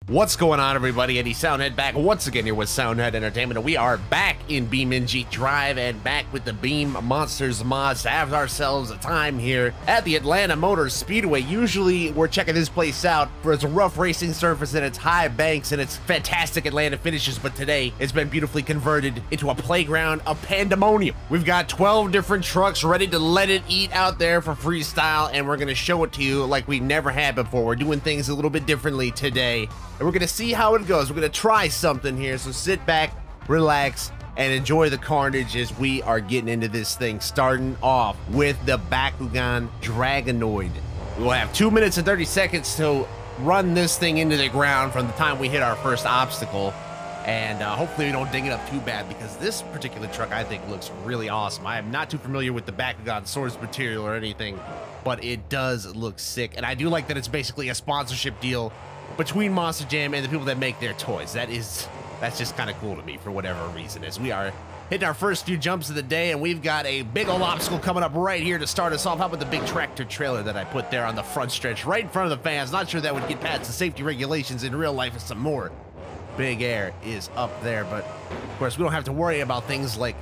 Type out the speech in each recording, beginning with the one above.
What's going on, everybody? Eddie Soundhead back once again here with Soundhead Entertainment, and we are back in BeamNG Drive and back with the Beam Monsters mods to have ourselves a time here at the Atlanta Motor Speedway. Usually we're checking this place out for its rough racing surface and its high banks and its fantastic Atlanta finishes, but today it's been beautifully converted into a playground of pandemonium. We've got 12 different trucks ready to let it eat out there for freestyle, and we're going to show it to you like we never had before. We're doing things a little bit differently today, and we're gonna see how it goes. We're gonna try something here, so sit back, relax, and enjoy the carnage as we are getting into this thing, starting off with the Bakugan Dragonoid. We'll have 2 minutes and 30 seconds to run this thing into the ground from the time we hit our first obstacle, and hopefully we don't ding it up too bad, because this particular truck I think looks really awesome. I am not too familiar with the Bakugan source material or anything, but it does look sick, and I do like that it's basically a sponsorship deal between Monster Jam and the people that make their toys. That's just kind of cool to me for whatever reason, as we are hitting our first few jumps of the day, and we've got a big old obstacle coming up right here to start us off. How about the big tractor trailer that I put there on the front stretch right in front of the fans? Not sure that would get past the safety regulations in real life, and some more big air is up there, but of course we don't have to worry about things like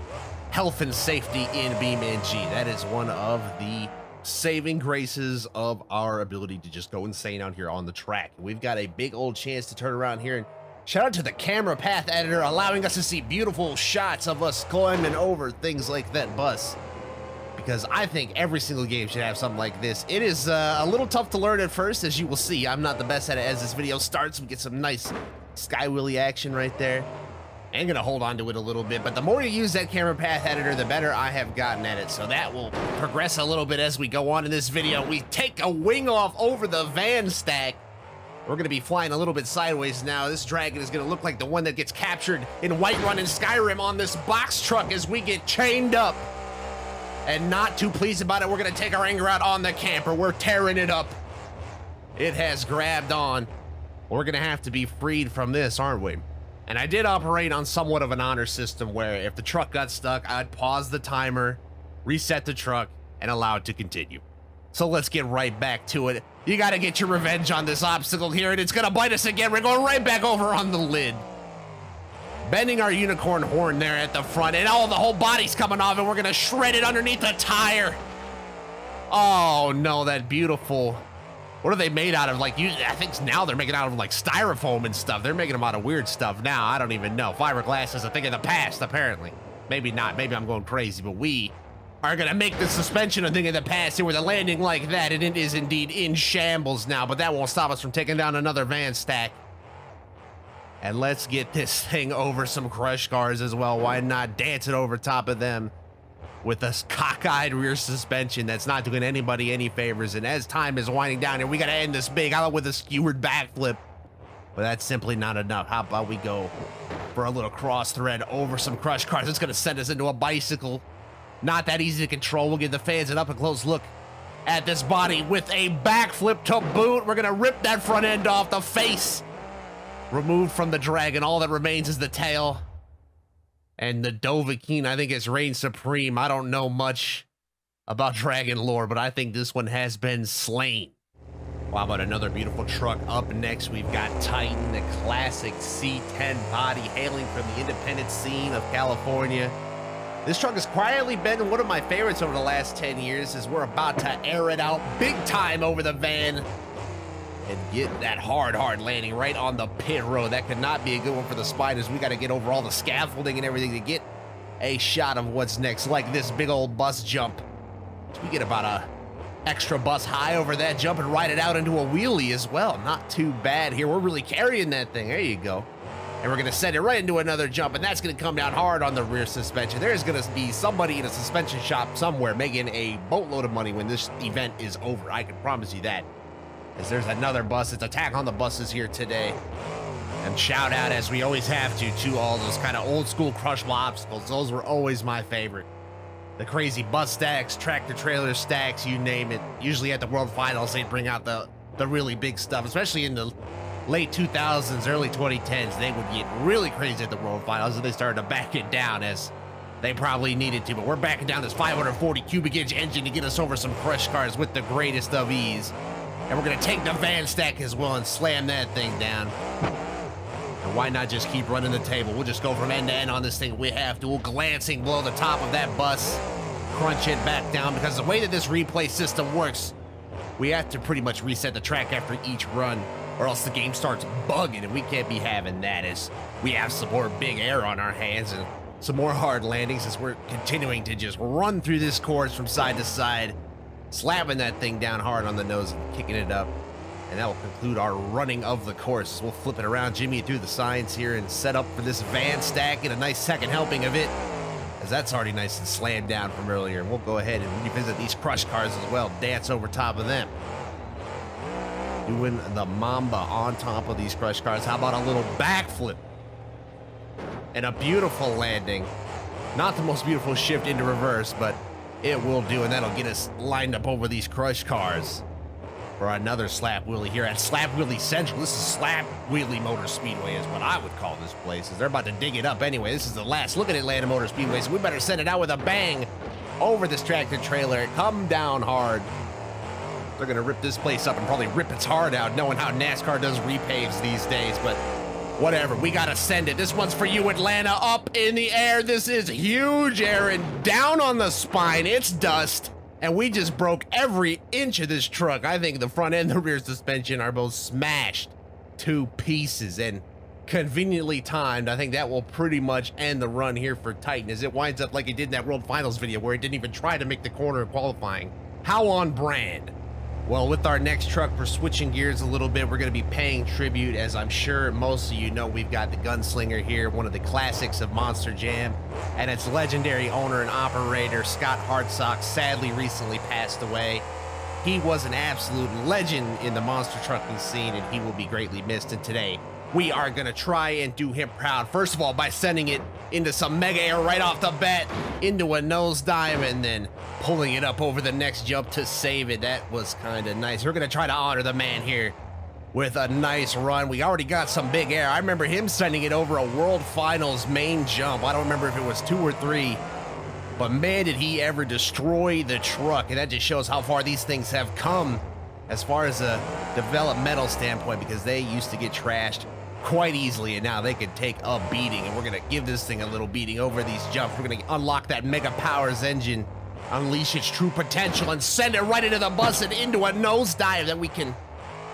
health and safety in BeamNG. That is one of the saving graces of our ability to just go insane out here on the track. We've got a big old chance to turn around here, and shout out to the camera path editor allowing us to see beautiful shots of us climbing over things like that bus, because I think every single game should have something like this. It is a little tough to learn at first, as you will see. I'm not the best at it. As this video starts, we get some nice sky wheelie action right there. I'm gonna hold on to it a little bit, but the more you use that camera path editor, the better I have gotten at it. So that will progress a little bit as we go on in this video. We take a wing off over the van stack. We're gonna be flying a little bit sideways now. This dragon is gonna look like the one that gets captured in Whiterun and Skyrim on this box truck as we get chained up. And not too pleased about it, we're gonna take our anger out on the camper. We're tearing it up. It has grabbed on. We're gonna have to be freed from this, aren't we? And I did operate on somewhat of an honor system where if the truck got stuck, I'd pause the timer, reset the truck, and allow it to continue. So let's get right back to it. You gotta get your revenge on this obstacle here, and it's gonna bite us again. We're going right back over on the lid. Bending our unicorn horn there at the front, and the whole body's coming off, and we're gonna shred it underneath the tire. Oh no, that beautiful... What are they made out of? Like, I think now they're making out of like styrofoam and stuff. They're making them out of weird stuff now. I don't even know. Fiberglass is a thing of the past, apparently. Maybe not. Maybe I'm going crazy, but we are gonna make the suspension a thing of the past here with a landing like that, and it is indeed in shambles now, but that won't stop us from taking down another van stack. And let's get this thing over some crush cars as well. Why not dance it over top of them with this cockeyed rear suspension that's not doing anybody any favors? And as time is winding down here, we gotta end this big out with a skewered backflip, but that's simply not enough. How about we go for a little cross thread over some crush cars? It's gonna send us into a bicycle. Not that easy to control. We'll give the fans an up and close look at this body with a backflip to boot. We're gonna rip that front end off. The face removed from the dragon. All that remains is the tail. And the Dovahkiin, I think, has reigned supreme. I don't know much about dragon lore, but I think this one has been slain. Well, how about another beautiful truck up next? We've got Titan, the classic C10 body, hailing from the independent scene of California. This truck has quietly been one of my favorites over the last 10 years, as we're about to air it out big time over the van and get that hard landing right on the pit road. That could not be a good one for the spiders. We got to get over all the scaffolding and everything to get a shot of what's next, like this big old bus jump. So we get about a extra bus high over that jump and ride it out into a wheelie as well. Not too bad here. We're really carrying that thing. There you go. And we're going to send it right into another jump, and that's going to come down hard on the rear suspension. There's going to be somebody in a suspension shop somewhere making a boatload of money when this event is over. I can promise you that. As there's another bus. It's attack on the buses here today. And shout out, as we always have to all those kind of old school crushable obstacles. Those were always my favorite. The crazy bus stacks, tractor trailer stacks, you name it. Usually at the World Finals, they'd bring out the really big stuff, especially in the late 2000s, early 2010s. They would get really crazy at the World Finals, and they started to back it down as they probably needed to. But we're backing down this 540 cubic inch engine to get us over some crush cars with the greatest of ease. And And we're gonna take the van stack as well and slam that thing down. And why not just keep running the table? We'll just go from end to end on this thing if we have to. We'll glancing below the top of that bus, crunch it back down, because the way that this replay system works, we have to pretty much reset the track after each run, or else the game starts bugging, and we can't be having that, as we have some more big air on our hands and some more hard landings as we're continuing to just run through this course from side to side, slapping that thing down hard on the nose and kicking it up. And that will conclude our running of the course. We'll flip it around, Jimmy, through the signs here and set up for this van stack, get a nice second helping of it, as that's already nice and slammed down from earlier. And we'll go ahead and revisit these crush cars as well, dance over top of them. Doing the Mamba on top of these crush cars. How about a little backflip? And a beautiful landing. Not the most beautiful shift into reverse, but it will do, and that'll get us lined up over these crush cars for another slap wheelie here at Slap Wheelie Central. This is Slap Wheelie Motor Speedway is what I would call this place, as they're about to dig it up anyway. This is the last look at Atlanta Motor Speedway, so we better send it out with a bang over this tractor trailer. Come down hard. They're gonna rip this place up and probably rip its heart out, knowing how NASCAR does repaves these days, but whatever, we gotta send it. This one's for you, Atlanta. Up in the air. This is huge, Aaron. Down on the spine. It's dust. And we just broke every inch of this truck. I think the front and the rear suspension are both smashed to pieces, and conveniently timed. I think that will pretty much end the run here for Titan, as it winds up like it did in that World Finals video where it didn't even try to make the corner qualifying. How on brand. Well, with our next truck, we're switching gears a little bit. We're going to be paying tribute, as I'm sure most of you know, we've got the Gunslinger here, one of the classics of Monster Jam, and its legendary owner and operator, Scott Hartsock, sadly recently passed away. He was an absolute legend in the monster trucking scene, and he will be greatly missed. And today, we are going to try and do him proud. First of all, by sending it into some mega air right off the bat, into a nosedive, and then pulling it up over the next jump to save it. That was kind of nice. We're going to try to honor the man here with a nice run. We already got some big air. I remember him sending it over a World Finals main jump. I don't remember if it was 2 or 3, but man, did he ever destroy the truck. And that just shows how far these things have come as far as a developmental standpoint, because they used to get trashed quite easily, and now they can take a beating. And we're going to give this thing a little beating over these jumps. We're going to unlock that Mega Powers engine, unleash its true potential, and send it right into the bus and into a nosedive that we can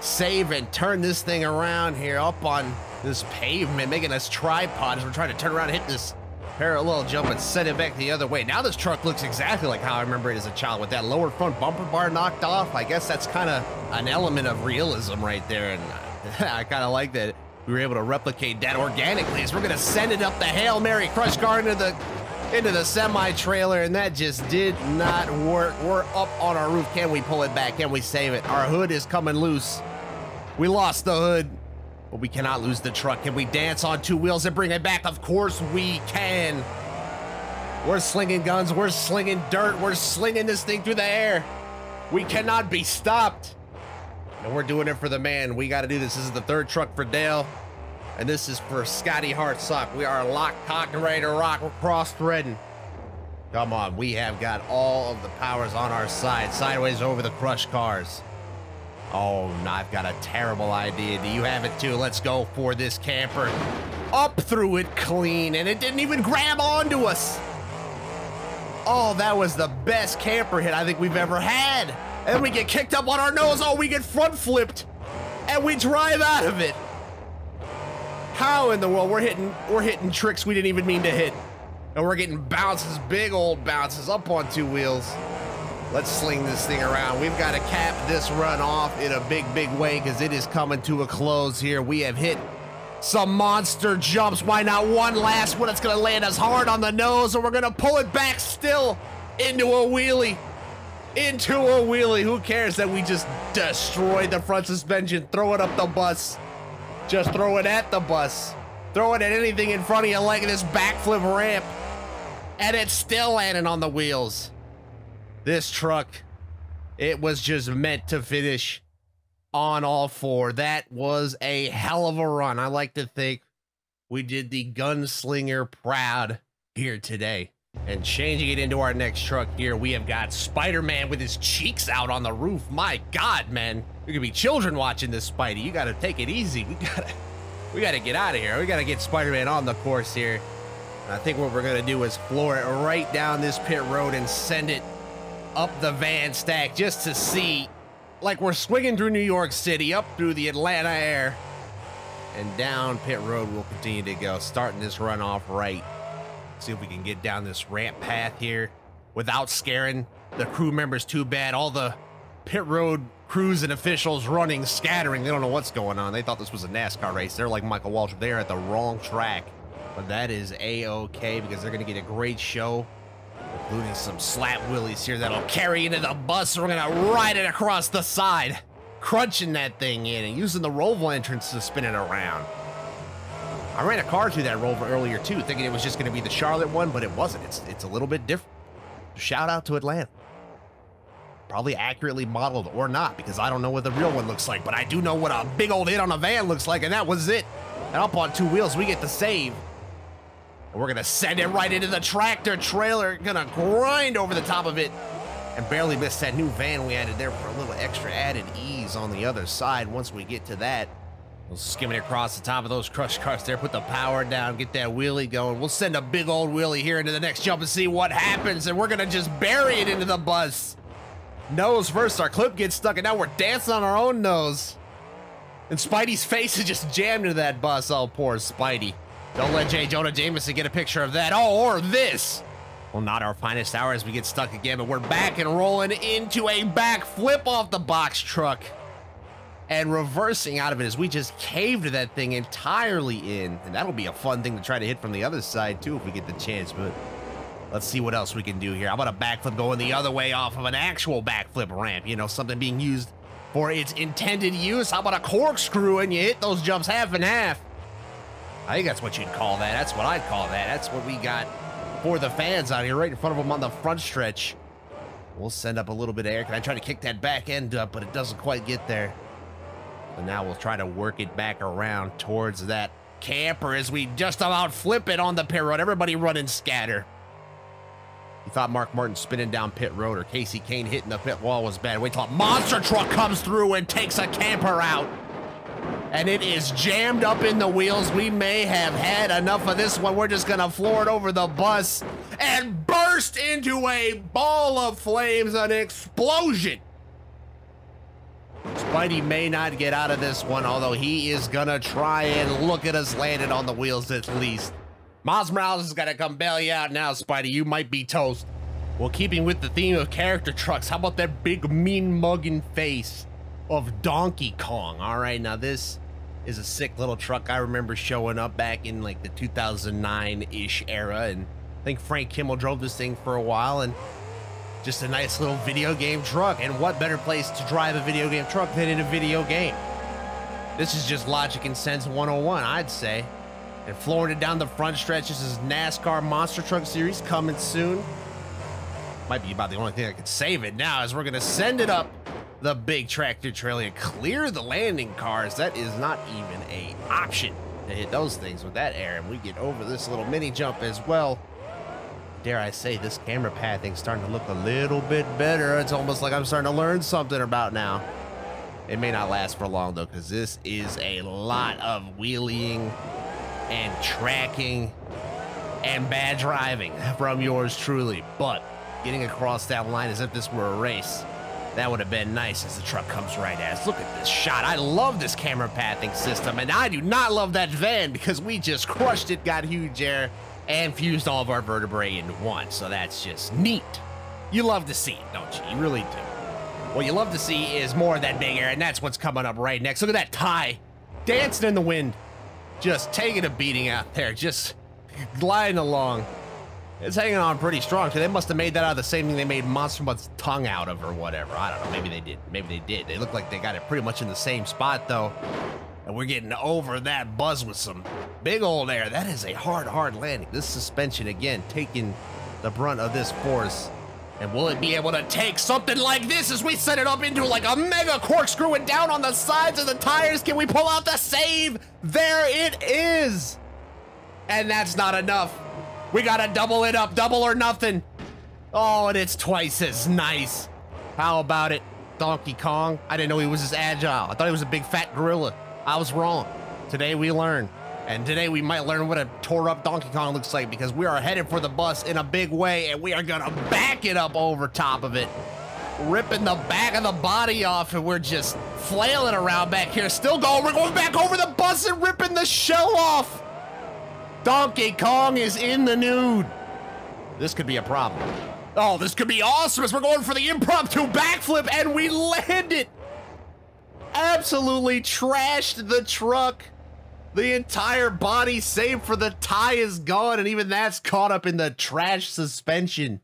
save and turn this thing around here up on this pavement, making us tripod as we're trying to turn around and hit this parallel jump and send it back the other way. Now this truck looks exactly like how I remember it as a child, with that lower front bumper bar knocked off. I guess that's kind of an element of realism right there, and I kind of like that we were able to replicate that organically, as we're going to send it up the Hail Mary crush car into the semi-trailer, and that just did not work. We're up on our roof. Can we pull it back? Can we save it? Our hood is coming loose. We lost the hood, but we cannot lose the truck. Can we dance on 2 wheels and bring it back? Of course we can. We're slinging guns. We're slinging dirt. We're slinging this thing through the air. We cannot be stopped. And we're doing it for the man. We got to do this. This is the 3rd truck for Dale, and this is for Scotty Hartsock. We are locked, cocked, and ready to rock. We're cross-threading. Come on, we have got all of the powers on our side. Sideways over the crush cars. Oh, no, I've got a terrible idea. Do you have it too? Let's go for this camper. Up through it clean, and it didn't even grab onto us. Oh, that was the best camper hit I think we've ever had. And then we get kicked up on our nose. Oh, we get front flipped, and we drive out of it. How in the world? We're hitting tricks we didn't even mean to hit. And we're getting bounces, big old bounces up on 2 wheels. Let's sling this thing around. We've got to cap this run off in a big, big way, because it is coming to a close here. We have hit some monster jumps. Why not one last one? It's going to land us hard on the nose, and we're going to pull it back still into a wheelie. Into a wheelie. Who cares that we just destroyed the front suspension? Throw it up the bus. Just throw it at the bus. Throw it at anything in front of you, like this backflip ramp. And it's still landing on the wheels. This truck, it was just meant to finish on all 4. That was a hell of a run. I like to think we did the Gunslinger proud here today. And changing it into our next truck here, we have got Spider-Man with his cheeks out on the roof. My God, man. There could be children watching this, Spidey. You gotta take it easy. We gotta get out of here. We gotta get Spider-Man on the course here. And I think what we're gonna do is floor it right down this pit road and send it up the van stack just to see, like we're swinging through New York City, up through the Atlanta air, and down pit road we'll continue to go, starting this run off right. See if we can get down this ramp path here without scaring the crew members too bad. All the pit road crews and officials running, scattering. They don't know what's going on. They thought this was a NASCAR race. They're like Michael Walsh. They're at the wrong track. But that is A-okay because they're going to get a great show, including some slap wheelies here that'll carry into the bus. We're going to ride it across the side, crunching that thing in and using the Roval entrance to spin it around. I ran a car through that Rover earlier too, thinking it was just going to be the Charlotte one, but it wasn't. It's a little bit different. Shout out to Atlanta. Probably accurately modeled or not, because I don't know what the real one looks like, but I do know what a big old hit on a van looks like, and that was it. And up on two wheels, we get the save. And we're going to send it right into the tractor trailer, going to grind over the top of it, and barely miss that new van we added there for a little extra added ease on the other side. Once we get to that, we'll skim it across the top of those crushed cars there, put the power down, get that wheelie going. We'll send a big old wheelie here into the next jump and see what happens, and we're going to just bury it into the bus. Nose first, our clip gets stuck, and now we're dancing on our own nose. And Spidey's face is just jammed into that bus. Oh, poor Spidey. Don't let J. Jonah Jameson get a picture of that. Oh, or this. Well, not our finest hour as we get stuck again, but we're back and rolling into a back flip off the box truck. And reversing out of it as we just caved that thing entirely in. And that'll be a fun thing to try to hit from the other side, too, if we get the chance. But let's see what else we can do here. How about a backflip going the other way off of an actual backflip ramp? You know, something being used for its intended use. How about a corkscrew and you hit those jumps half and half? I think that's what you'd call that. That's what I'd call that. That's what we got for the fans out here, right in front of them on the front stretch. We'll send up a little bit of air. Can I try to kick that back end up, but it doesn't quite get there. So now we'll try to work it back around towards that camper as we just about flip it on the pit road. Everybody running scatter. You thought Mark Martin spinning down pit road or Casey Kane hitting the pit wall was bad. Wait till a monster truck comes through and takes a camper out. And it is jammed up in the wheels. We may have had enough of this one. We're just gonna floor it over the bus and burst into a ball of flames, an explosion. Spidey may not get out of this one, although he is gonna try and look at us landed on the wheels at least. Miles Morales is gonna come bail you out now, Spidey. You might be toast. Well, keeping with the theme of character trucks, how about that big mean mugging face of Donkey Kong? All right, now this is a sick little truck. I remember showing up back in like the 2009-ish era, and I think Frank Kimmel drove this thing for a while, and just a nice little video game truck. And what better place to drive a video game truck than in a video game? This is just logic and sense 101, I'd say. And flooring it down the front stretch. This is NASCAR Monster Truck Series coming soon. Might be about the only thing that could save it now, as we're gonna send it up the big tractor trailer and clear the landing cars. That is not even an option to hit those things with that air. And we get over this little mini jump as well. Dare I say, this camera pathing's starting to look a little bit better. It's almost like I'm starting to learn something about now. It may not last for long though, because this is a lot of wheeling and tracking and bad driving from yours truly. But getting across that line as if this were a race, that would have been nice as the truck comes right at us. Look at this shot. I love this camera pathing system, and I do not love that van because we just crushed it, got huge air, and fused all of our vertebrae into one. So that's just neat. You love to see it, don't you? You really do. What you love to see is more of that big air, and that's what's coming up right next. Look at that tie dancing in the wind, just taking a beating out there, just gliding along. It's hanging on pretty strong. So they must have made that out of the same thing they made Monster Mutt's tongue out of or whatever. I don't know. Maybe they did. Maybe they did. They look like they got it pretty much in the same spot though. And we're getting over that buzz with some big old air. That is a hard landing. This suspension, again, taking the brunt of this force. And will it be able to take something like this as we set it up into like a mega corkscrew and down on the sides of the tires? Can we pull out the save? There it is. And that's not enough. We gotta double it up, double or nothing. Oh, and it's twice as nice. How about it, Donkey Kong? I didn't know he was as agile. I thought he was a big fat gorilla. I was wrong. Today we learn. And today we might learn what a tore up Donkey Kong looks like, because we are headed for the bus in a big way, and we are gonna back it up over top of it. Ripping the back of the body off, and we're just flailing around back here. Still going, we're going back over the bus and ripping the shell off. Donkey Kong is in the nude. This could be a problem. Oh, this could be awesome as we're going for the impromptu backflip, and we land it. Absolutely trashed the truck. The entire body, save for the tie, is gone, and even that's caught up in the trash suspension.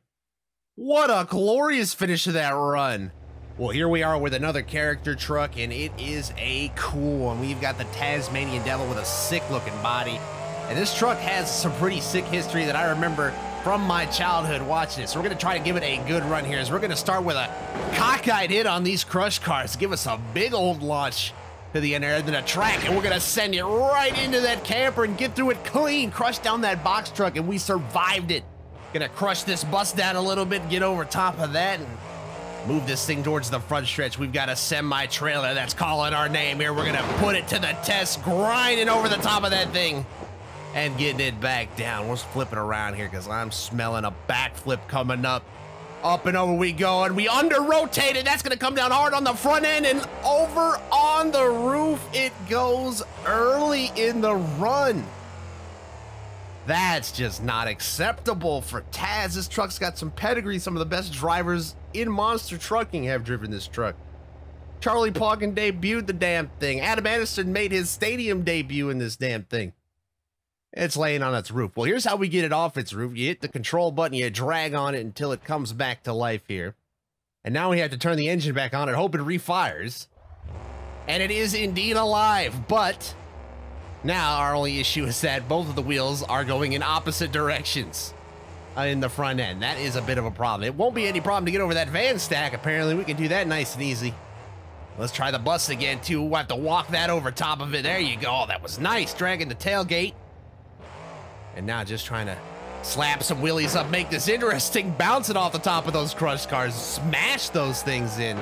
What a glorious finish of that run. Well, here we are with another character truck, and it is a cool one. We've got the Tasmanian Devil with a sick-looking body. And this truck has some pretty sick history that I remember from my childhood watching it. So we're gonna try to give it a good run here, as we're gonna start with a cockeyed hit on these crush cars, give us a big old launch to the end of the track, and we're gonna send it right into that camper and get through it clean, crush down that box truck, and we survived it. Gonna crush this bus down a little bit, get over top of that, and move this thing towards the front stretch. We've got a semi-trailer that's calling our name here. We're gonna put it to the test, grinding over the top of that thing and getting it back down. We're flipping around here because I'm smelling a backflip coming up. Up and over we go, and we under-rotated. That's gonna come down hard on the front end, and over on the roof it goes early in the run. That's just not acceptable for Taz. This truck's got some pedigree. Some of the best drivers in monster trucking have driven this truck. Charlie Pauken debuted the damn thing. Adam Anderson made his stadium debut in this damn thing. It's laying on its roof. Well, here's how we get it off its roof. You hit the control button, you drag on it until it comes back to life here. And now we have to turn the engine back on and hope it refires. And it is indeed alive, but now our only issue is that both of the wheels are going in opposite directions in the front end. That is a bit of a problem. It won't be any problem to get over that van stack. Apparently we can do that nice and easy. Let's try the bus again too. We'll have to walk that over top of it. There you go. Oh, that was nice. Dragging the tailgate. And now just trying to slap some wheelies up, make this interesting, bounce it off the top of those crush cars, smash those things in.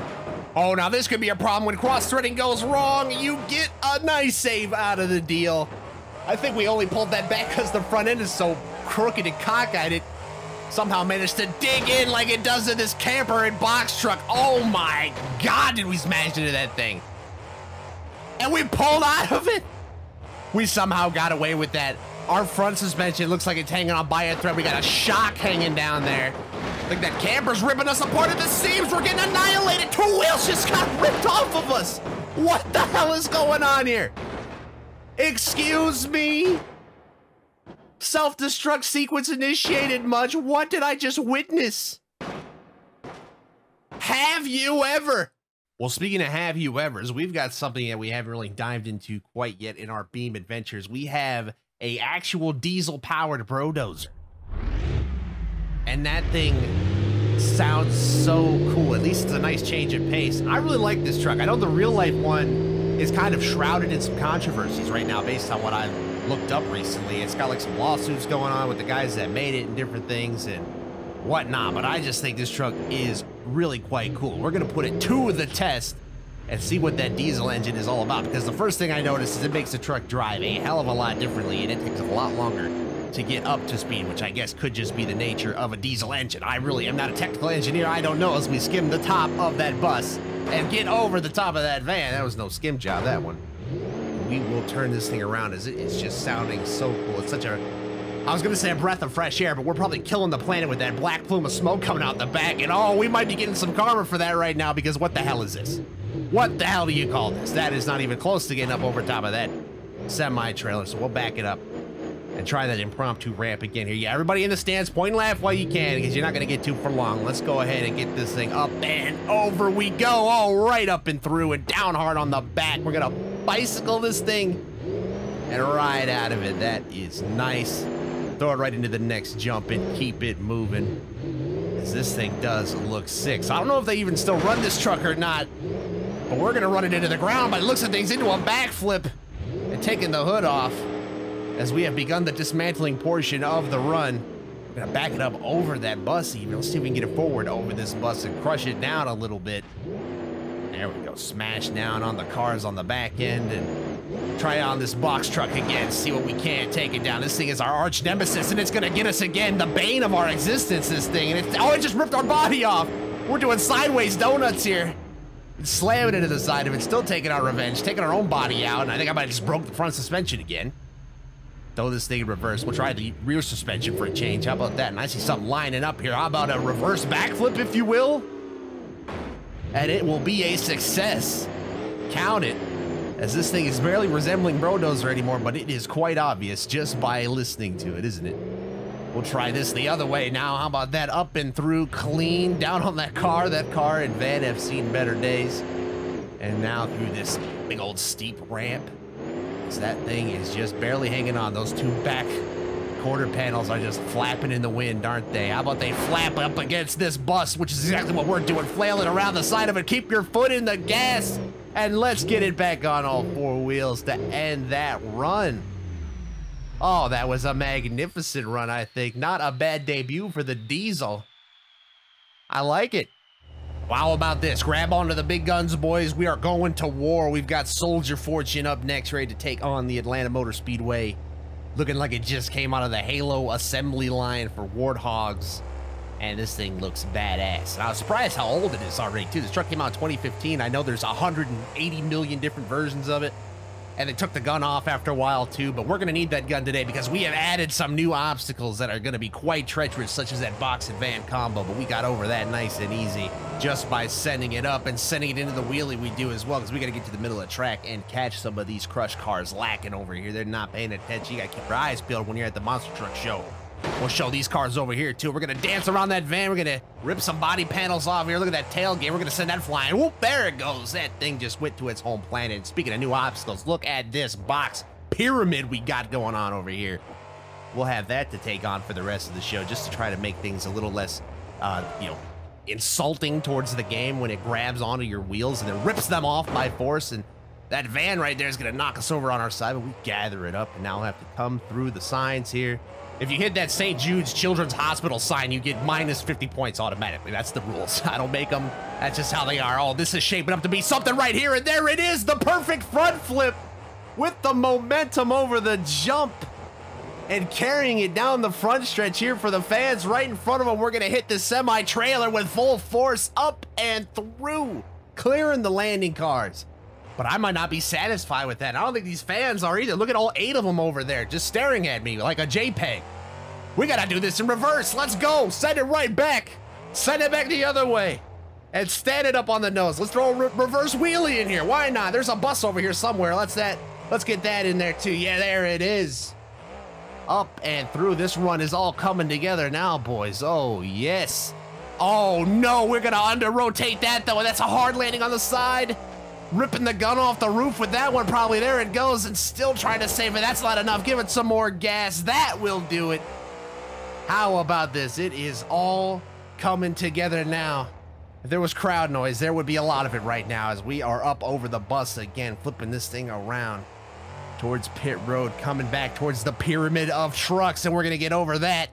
Oh, now this could be a problem when cross-threading goes wrong. You get a nice save out of the deal. I think we only pulled that back because the front end is so crooked and cockeyed. It somehow managed to dig in like it does in this camper and box truck. Oh my God, did we smash into that thing. And we pulled out of it. We somehow got away with that. Our front suspension looks like it's hanging on by a thread. We got a shock hanging down there. I think that camper's ripping us apart at the seams. We're getting annihilated. Two wheels just got ripped off of us. What the hell is going on here? Excuse me? Self-destruct sequence initiated much. What did I just witness? Have you ever? Well, speaking of have you evers, we've got something that we haven't really dived into quite yet in our Beam adventures. We have a actual diesel-powered brodozer. And that thing sounds so cool. At least it's a nice change of pace. I really like this truck. I know the real-life one is kind of shrouded in some controversies right now based on what I've looked up recently. It's got like some lawsuits going on with the guys that made it and different things and whatnot, but I just think this truck is really quite cool. We're gonna put it to the test and see what that diesel engine is all about, because the first thing I noticed is it makes the truck drive a hell of a lot differently, and it takes a lot longer to get up to speed, which I guess could just be the nature of a diesel engine. I really am not a technical engineer. I don't know as we skim the top of that bus and get over the top of that van. That was no skim job, that one. We will turn this thing around as it's just sounding so cool. It's such a, I was gonna say a breath of fresh air, but we're probably killing the planet with that black plume of smoke coming out the back, and oh, we might be getting some karma for that right now, because what the hell is this? What the hell do you call this? That is not even close to getting up over top of that semi-trailer, so we'll back it up and try that impromptu ramp again here. Yeah, everybody in the stands, point and laugh while you can, because you're not gonna get too for long. Let's go ahead and get this thing up and over we go. All right, up and through and down hard on the back. We're gonna bicycle this thing and ride out of it. That is nice. Throw it right into the next jump and keep it moving, as this thing does look sick. So I don't know if they even still run this truck or not, but we're gonna run it into the ground by the looks of things, into a backflip and taking the hood off, as we have begun the dismantling portion of the run. We're gonna back it up over that bus even. Let's see if we can get it forward over this bus and crush it down a little bit. There we go. Smash down on the cars on the back end and try on this box truck again. See what we can. Take it down. This thing is our arch nemesis, and it's gonna get us again. The bane of our existence, this thing. And it just ripped our body off. We're doing sideways donuts here. It's slamming into the side of it, still taking our revenge, taking our own body out, and I think I might have just broke the front suspension again. Throw this thing in reverse. We'll try the rear suspension for a change. How about that? And I see something lining up here. How about a reverse backflip, if you will? And it will be a success. Count it. As this thing is barely resembling Brodozer anymore, but it is quite obvious just by listening to it, isn't it? We'll try this the other way now. How about that? Up and through, clean, down on that car. That car and van have seen better days. And now through this big old steep ramp. As that thing is just barely hanging on. Those two back quarter panels are just flapping in the wind, aren't they? How about they flap up against this bus, which is exactly what we're doing, flailing around the side of it. Keep your foot in the gas, and let's get it back on all four wheels to end that run. Oh, that was a magnificent run, I think. Not a bad debut for the Diesel. I like it. Wow, how about this? Grab onto the big guns, boys. We are going to war. We've got Soldier Fortune up next, ready to take on the Atlanta Motor Speedway. Looking like it just came out of the Halo assembly line for Warthogs. And this thing looks badass. And I was surprised how old it is already, too. This truck came out in 2015. I know there's 180 million different versions of it. And they took the gun off after a while, too. But we're going to need that gun today because we have added some new obstacles that are going to be quite treacherous, such as that box and van combo. But we got over that nice and easy just by sending it up and sending it into the wheelie we do as well, because we got to get to the middle of the track and catch some of these crush cars lacking over here. They're not paying attention. You got to keep your eyes peeled when you're at the Monster Truck Show. We'll show these cars over here, too. We're going to dance around that van. We're going to rip some body panels off here. Look at that tailgate. We're going to send that flying. Whoop, there it goes. That thing just went to its home planet. And speaking of new obstacles, look at this box pyramid we got going on over here. We'll have that to take on for the rest of the show, just to try to make things a little less, insulting towards the game when it grabs onto your wheels and then rips them off by force. And that van right there is going to knock us over on our side, but we gather it up, and now we'll have to come through the signs here. If you hit that St. Jude's Children's Hospital sign, you get minus 50 points automatically. That's the rules. I don't make them. That's just how they are. Oh, this is shaping up to be something right here, and there it is, the perfect front flip with the momentum over the jump and carrying it down the front stretch here for the fans right in front of them. We're going to hit the semi-trailer with full force up and through, clearing the landing cars. But I might not be satisfied with that. I don't think these fans are either. Look at all 8 of them over there just staring at me like a JPEG. We gotta do this in reverse. Let's go. Send it right back. Send it back the other way. And stand it up on the nose. Let's throw a reverse wheelie in here. Why not? There's a bus over here somewhere. Let's get that in there too. Yeah, there it is. Up and through. This run is all coming together now, boys. Oh, yes. Oh, no. We're gonna under-rotate that, though. That's a hard landing on the side. Ripping the gun off the roof with that one, probably. There it goes, and still trying to save it. That's not enough. Give it some more gas. That will do it. How about this? It is all coming together now. If there was crowd noise, there would be a lot of it right now as we are up over the bus again, flipping this thing around towards pit road, coming back towards the pyramid of trucks, and we're going to get over that.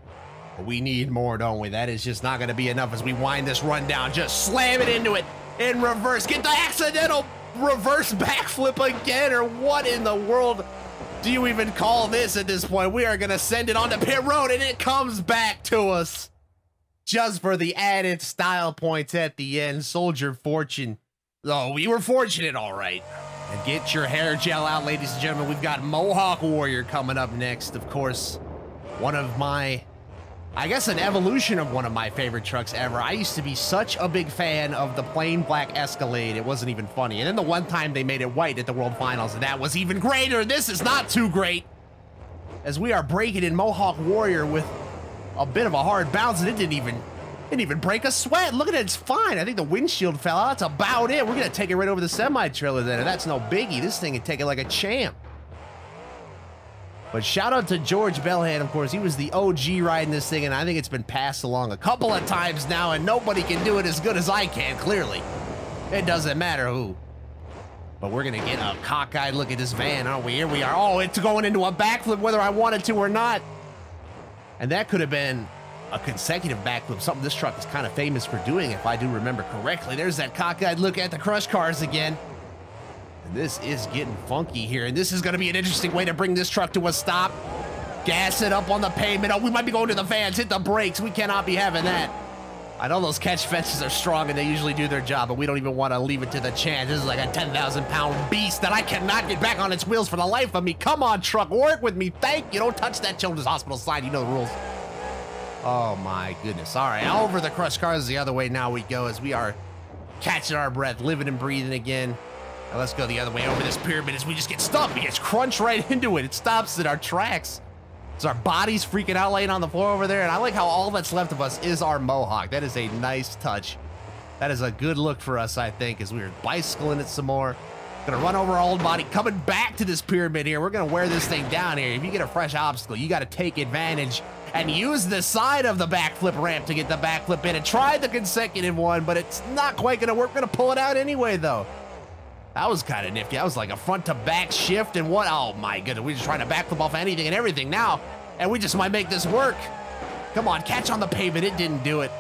But we need more, don't we? That is just not going to be enough as we wind this run down. Just slam it into it in reverse. Get the accidental reverse backflip again, or what in the world do you even call this at this point? We are going to send it onto pit road, and it comes back to us just for the added style points at the end. Soldier Fortune. Oh, we were fortunate, all right. And get your hair gel out, ladies and gentlemen. We've got Mohawk Warrior coming up next. Of course, one of my, I guess an evolution of one of my favorite trucks ever. I used to be such a big fan of the plain black Escalade. It wasn't even funny. And then the one time they made it white at the World Finals, and that was even greater. This is not too great, as we are breaking in Mohawk Warrior with a bit of a hard bounce, and it didn't even break a sweat. Look at it, it's fine. I think the windshield fell out. That's about it. We're gonna take it right over the semi-trailer then, and that's no biggie. This thing can take it like a champ. But shout out to George Bellhand, of course. He was the OG riding this thing, and I think it's been passed along a couple of times now, and nobody can do it as good as I can, clearly. It doesn't matter who. But we're gonna get a cockeyed look at this van, aren't we? Here we are. Oh, it's going into a backflip whether I wanted to or not. And that could have been a consecutive backflip, something this truck is kind of famous for doing, if I do remember correctly. There's that cockeyed look at the crush cars again. And this is getting funky here, and this is going to be an interesting way to bring this truck to a stop. Gas it up on the pavement. Oh, we might be going to the fans. Hit the brakes. We cannot be having that. I know those catch fences are strong and they usually do their job, but we don't even want to leave it to the chance. This is like a 10,000-pound beast that I cannot get back on its wheels for the life of me. Come on, truck, work with me. Thank you. Don't touch that Children's Hospital sign. You know the rules. Oh, my goodness. All right, over the crush cars the other way now we go as we are catching our breath, living and breathing again. Now let's go the other way over this pyramid as we just get stuck. We just crunch right into it. It stops at our tracks. So our body's freaking out laying on the floor over there, and I like how all that's left of us is our Mohawk. That is a nice touch. That is a good look for us, I think, as we're bicycling it some more. Gonna run over our old body, coming back to this pyramid here. We're gonna wear this thing down here. If you get a fresh obstacle, you gotta take advantage and use the side of the backflip ramp to get the backflip in. And try the consecutive one, but it's not quite gonna work. We're gonna pull it out anyway, though. That was kind of nifty. That was like a front to back shift and what? Oh my goodness, we're just trying to backflip off anything and everything now, and we just might make this work. Come on, catch on the pavement. It didn't do it.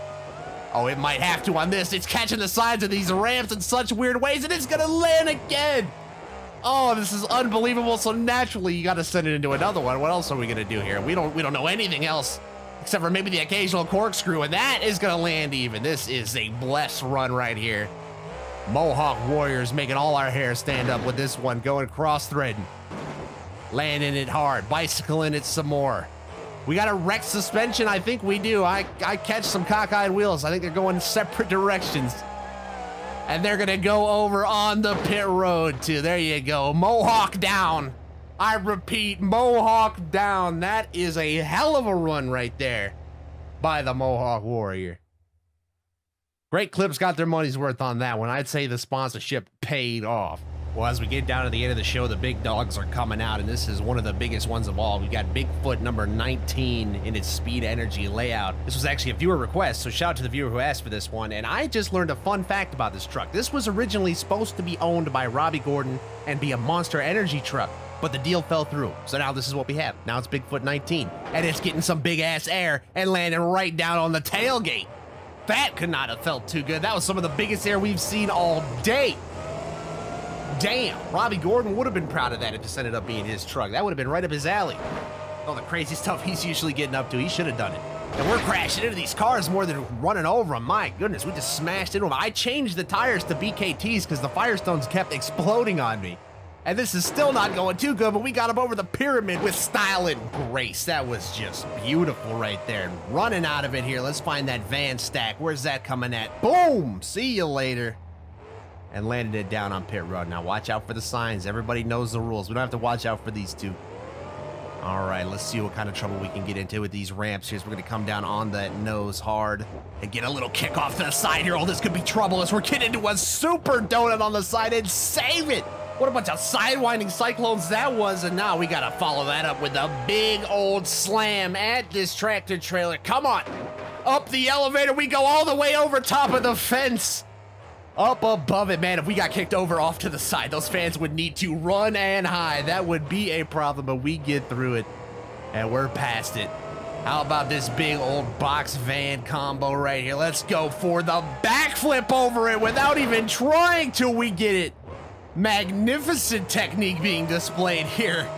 Oh, it might have to on this. It's catching the sides of these ramps in such weird ways, and it's gonna land again. Oh, this is unbelievable. So naturally, you gotta send it into another one. What else are we gonna do here? We don't know anything else except for maybe the occasional corkscrew, and that is gonna land even. This is a blessed run right here. Mohawk Warriors making all our hair stand up with this one, going cross-threading, landing it hard, bicycling it some more. We got a wrecked suspension. I think we do. I catch some cockeyed wheels. I think they're going separate directions. And they're gonna go over on the pit road too. There you go. Mohawk down. I repeat, Mohawk down. That is a hell of a run right there by the Mohawk Warrior. Great Clips got their money's worth on that one. I'd say the sponsorship paid off. Well, as we get down to the end of the show, the big dogs are coming out, and this is one of the biggest ones of all. We got Bigfoot number 19 in its speed energy layout. This was actually a viewer request, so shout out to the viewer who asked for this one. And I just learned a fun fact about this truck. This was originally supposed to be owned by Robbie Gordon and be a Monster Energy truck, but the deal fell through. So now this is what we have. Now it's Bigfoot 19, and it's getting some big ass air and landing right down on the tailgate. That could not have felt too good. That was some of the biggest air we've seen all day. Damn, Robbie Gordon would have been proud of that if this ended up being his truck. That would have been right up his alley. All the crazy stuff he's usually getting up to, he should have done it. And we're crashing into these cars more than running over them. My goodness, we just smashed into them. I changed the tires to BKTs because the Firestones kept exploding on me. And this is still not going too good, but we got him over the pyramid with style and grace. That was just beautiful right there. Running out of it here. Let's find that van stack. Where's that coming at? Boom! See you later. And landed it down on pit road. Now watch out for the signs. Everybody knows the rules. We don't have to watch out for these two. All right, let's see what kind of trouble we can get into with these ramps here. So we're going to come down on that nose hard and get a little kick off to the side here. Oh, this could be trouble as we're getting into a super donut on the side and save it. What a bunch of sidewinding cyclones that was, and now we gotta follow that up with a big old slam at this tractor trailer. Come on, up the elevator we go all the way over top of the fence. Up above it, man, if we got kicked over off to the side, those fans would need to run and hide. That would be a problem, but we get through it, and we're past it. How about this big old box van combo right here? Let's go for the backflip over it without even trying till we get it. Magnificent technique being displayed here.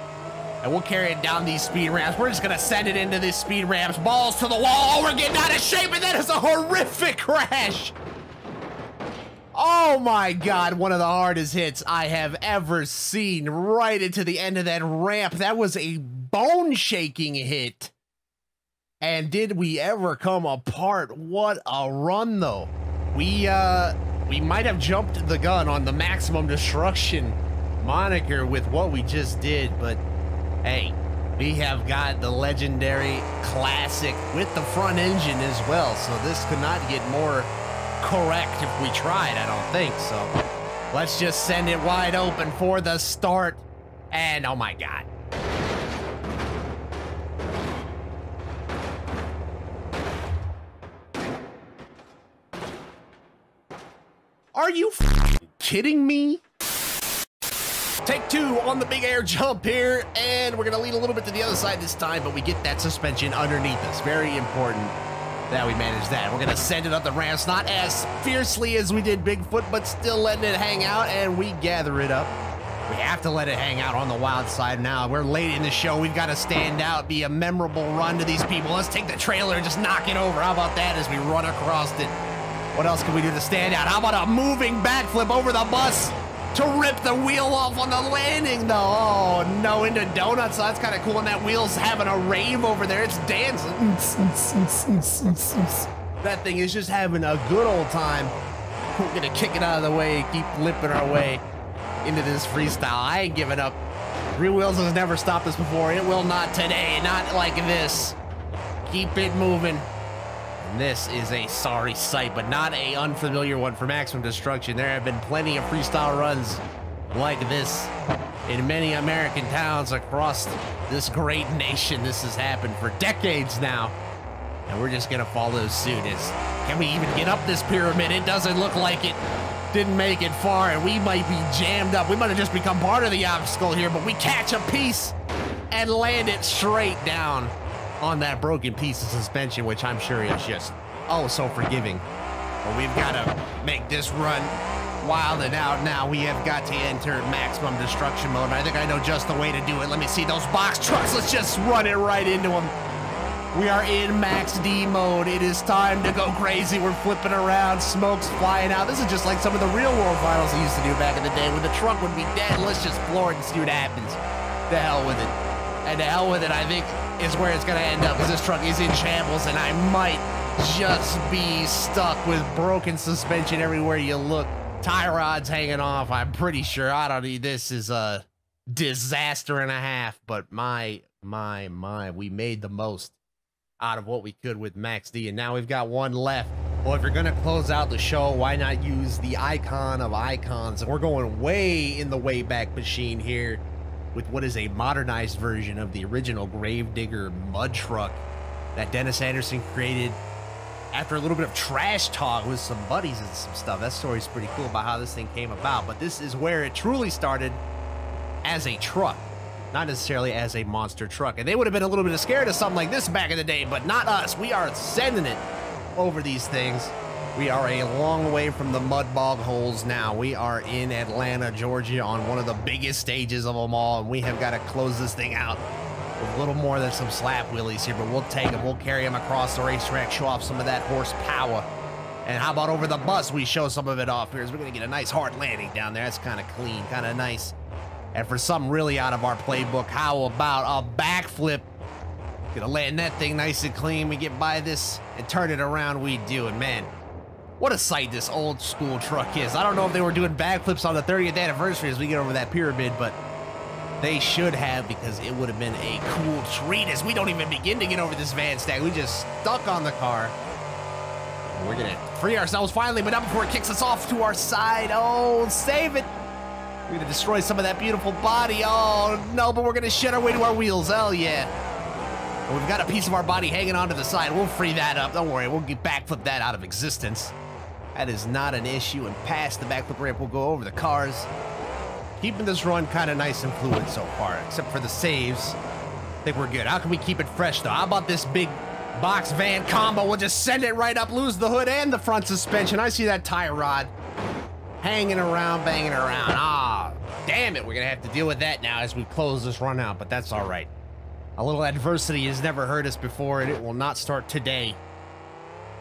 And we'll carry it down these speed ramps. We're just gonna send it into these speed ramps. Balls to the wall. Oh, we're getting out of shape, and that is a horrific crash. Oh my God, one of the hardest hits I have ever seen right into the end of that ramp. That was a bone-shaking hit. And did we ever come apart? What a run, though. We might have jumped the gun on the maximum destruction moniker with what we just did, but hey, we have got the legendary classic with the front engine as well, so this could not get more correct if we tried, I don't think. So let's just send it wide open for the start, and oh my God. Are you kidding me? Take two on the big air jump here, and we're gonna lead a little bit to the other side this time, but we get that suspension underneath us. Very important. Now we managed that. We're gonna send it up the ramps, not as fiercely as we did Bigfoot, but still letting it hang out, and we gather it up. We have to let it hang out on the wild side now. We're late in the show. We've got to stand out, be a memorable run to these people. Let's take the trailer and just knock it over. How about that as we run across it? What else can we do to stand out? How about a moving backflip over the bus to rip the wheel off on the landing, though? Oh, no, into donuts. So that's kind of cool. And that wheel's having a rave over there. It's dancing. That thing is just having a good old time. We're going to kick it out of the way, keep limping our way into this freestyle. I ain't giving up. Three Wheels has never stopped us before. It will not today. Not like this. Keep it moving. And this is a sorry sight, but not a unfamiliar one for Maximum Destruction. There have been plenty of freestyle runs like this in many American towns across this great nation. This has happened for decades now, and we're just gonna follow suit. Can we even get up this pyramid? It doesn't look like it. Didn't make it far, and we might be jammed up. We might have just become part of the obstacle here, but we catch a piece and land it straight down on that broken piece of suspension, which I'm sure is just oh so forgiving. But we've got to make this run wild and out now. We have got to enter maximum destruction mode, and I think I know just the way to do it. Let me see those box trucks. Let's just run it right into them. We are in max D mode. It is time to go crazy. We're flipping around, smoke's flying out. This is just like some of the real world finals I used to do back in the day when the truck would be dead. Let's just floor it and see what happens. The hell with it. And the hell with it, I think, is where it's gonna end up, because this truck is in shambles, and I might just be stuck with broken suspension everywhere you look. Tie rods hanging off, I'm pretty sure. I don't need this. Is a disaster and a half, but my, we made the most out of what we could with Max D, and now we've got one left. Well, if you're gonna close out the show, why not use the icon of icons? And we're going way in the Wayback Machine here with what is a modernized version of the original Gravedigger mud truck that Dennis Anderson created after a little bit of trash talk with some buddies and some stuff. That story's pretty cool about how this thing came about, but this is where it truly started as a truck, not necessarily as a monster truck. And they would have been a little bit scared of something like this back in the day, but not us. We are sending it over these things. We are a long way from the mud bog holes now. We are in Atlanta, Georgia, on one of the biggest stages of them all, and we have got to close this thing out with a little more than some slap wheelies here, but we'll take them. We'll carry them across the racetrack, show off some of that horsepower. And how about over the bus, we show some of it off here, as we're going to get a nice hard landing down there. That's kind of clean, kind of nice. And for something really out of our playbook, how about a backflip? Gonna land that thing nice and clean. We get by this and turn it around. We do it, man. What a sight this old school truck is. I don't know if they were doing backflips on the 30th anniversary as we get over that pyramid, but they should have, because it would have been a cool treat as we don't even begin to get over this van stack. We just stuck on the car. And we're gonna free ourselves finally, but not before it kicks us off to our side. Oh, save it. We're gonna destroy some of that beautiful body. Oh no, but we're gonna shed our way to our wheels. Hell yeah. Well, we've got a piece of our body hanging onto the side. We'll free that up. Don't worry, we'll get backflip that out of existence. That is not an issue, and past the backflip ramp, we'll go over the cars. Keeping this run kind of nice and fluid so far, except for the saves. I think we're good. How can we keep it fresh, though? How about this big box van combo? We'll just send it right up, lose the hood and the front suspension. I see that tie rod hanging around, banging around. Ah, damn it. We're going to have to deal with that now as we close this run out, but that's all right. A little adversity has never hurt us before, and it will not start today.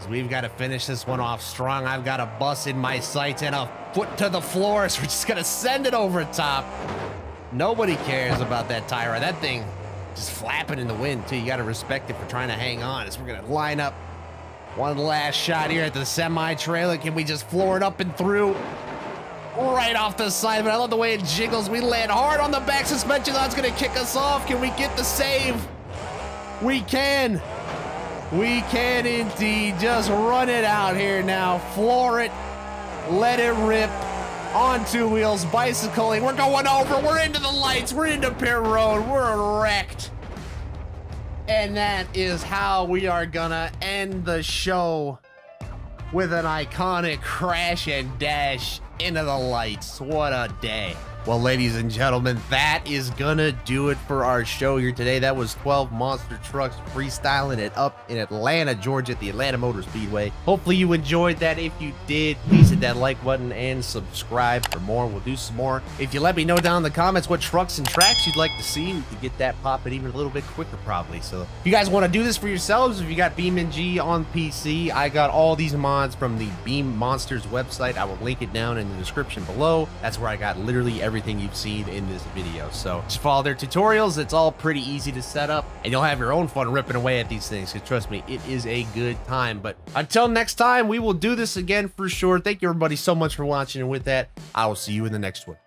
We've got to finish this one off strong. I've got a bus in my sights and a foot to the floor, so we're just gonna send it over top. Nobody cares about that tire. That thing just flapping in the wind too. You got to respect it for trying to hang on. As we're gonna line up one last shot here at the semi-trailer. Can we just floor it up and through? Right off the side, but I love the way it jiggles. We land hard on the back suspension. That's gonna kick us off. Can we get the save? We can. We can indeed. Just run it out here now. Floor it. Let it rip. On two wheels. Bicycling. We're going over. We're into the lights. We're into pit road. We're wrecked. And that is how we are gonna end the show, with an iconic crash and dash into the lights. What a day. Well, ladies and gentlemen, that is gonna do it for our show here today. That was 12 monster trucks freestyling it up in Atlanta, Georgia at the Atlanta Motor Speedway. Hopefully you enjoyed that. If you did, please hit that like button and subscribe for more. We'll do some more. If you let me know down in the comments what trucks and tracks you'd like to see, we could get that popping even a little bit quicker probably. So if you guys want to do this for yourselves, if you got BeamNG on PC, I got all these mods from the Beam Monsters website. I will link it down in the description below. That's where I got literally everything you've seen in this video. So just follow their tutorials. It's all pretty easy to set up, and you'll have your own fun ripping away at these things, because trust me, it is a good time. But until next time, we will do this again for sure. Thank you everybody so much for watching, and with that, I will see you in the next one.